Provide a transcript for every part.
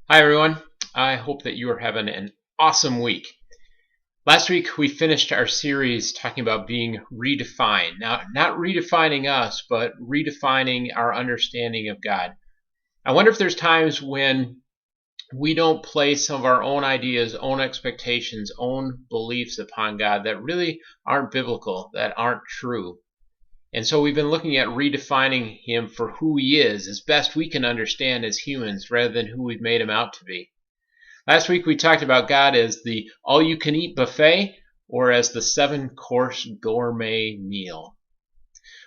Hi, everyone. I hope that you are having an awesome week. Last week, we finished our series talking about being redefined. Now, not redefining us, but redefining our understanding of God. I wonder if there's times when we don't place some of our own ideas, own expectations, own beliefs upon God that really aren't biblical, that aren't true. And so we've been looking at redefining him for who he is as best we can understand as humans rather than who we've made him out to be. Last week we talked about God as the all-you-can-eat buffet or as the seven-course gourmet meal.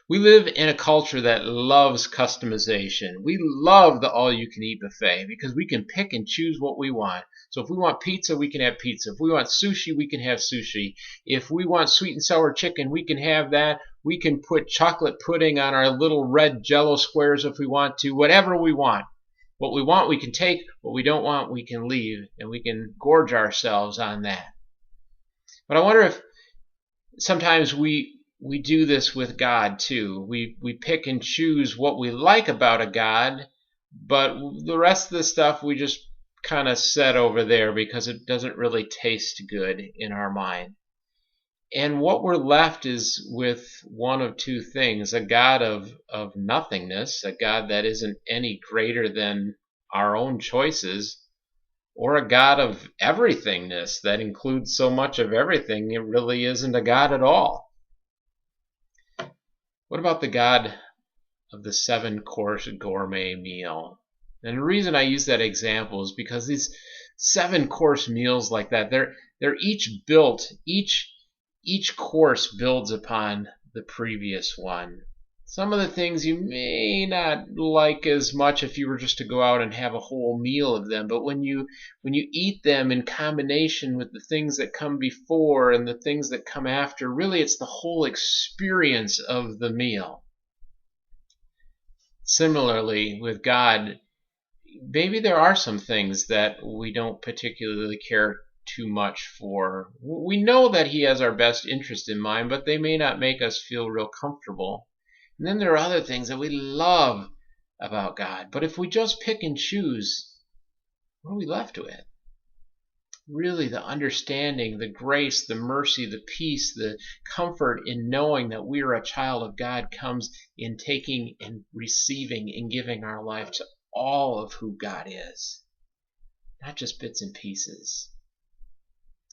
We live in a culture that loves customization. We love the all-you-can-eat buffet because we can pick and choose what we want. So if we want pizza, we can have pizza. If we want sushi, we can have sushi. If we want sweet and sour chicken, we can have that. We can put chocolate pudding on our little red Jell-O squares if we want to. Whatever we want. What we want, we can take. What we don't want, we can leave. And we can gorge ourselves on that. But I wonder if sometimes we do this with God too. We pick and choose what we like about a God, but the rest of the stuff we just kind of set over there because it doesn't really taste good in our mind. And what we're left is with one of two things: a God of nothingness, a God that isn't any greater than our own choices, or a God of everythingness that includes so much of everything it really isn't a God at all. What about the God of the seven-course gourmet meal? And the reason I use that example is because these seven-course meals like that, they're each built, each course builds upon the previous one. Some of the things you may not like as much if you were just to go out and have a whole meal of them, but when you eat them in combination with the things that come before and the things that come after, really it's the whole experience of the meal. Similarly, with God, maybe there are some things that we don't particularly care too much for. We know that he has our best interest in mind, but they may not make us feel real comfortable. And then there are other things that we love about God. But if we just pick and choose, what are we left with? Really, the understanding, the grace, the mercy, the peace, the comfort in knowing that we are a child of God comes in taking and receiving and giving our life to all of who God is, not just bits and pieces.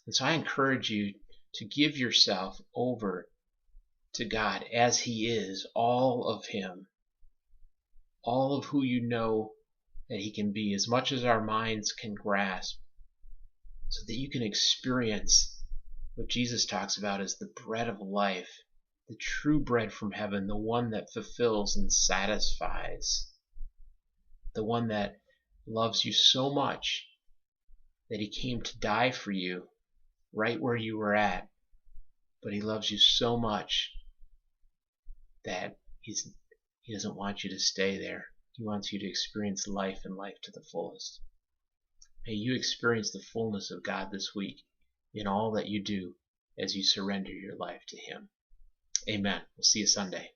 And so I encourage you to give yourself over to God as he is, all of him, all of who you know that he can be, as much as our minds can grasp, so that you can experience what Jesus talks about as the bread of life, the true bread from heaven, the one that fulfills and satisfies, the one that loves you so much that he came to die for you right where you were at, but he loves you so much that he doesn't want you to stay there. He wants you to experience life and life to the fullest. May you experience the fullness of God this week in all that you do as you surrender your life to him. Amen. We'll see you Sunday.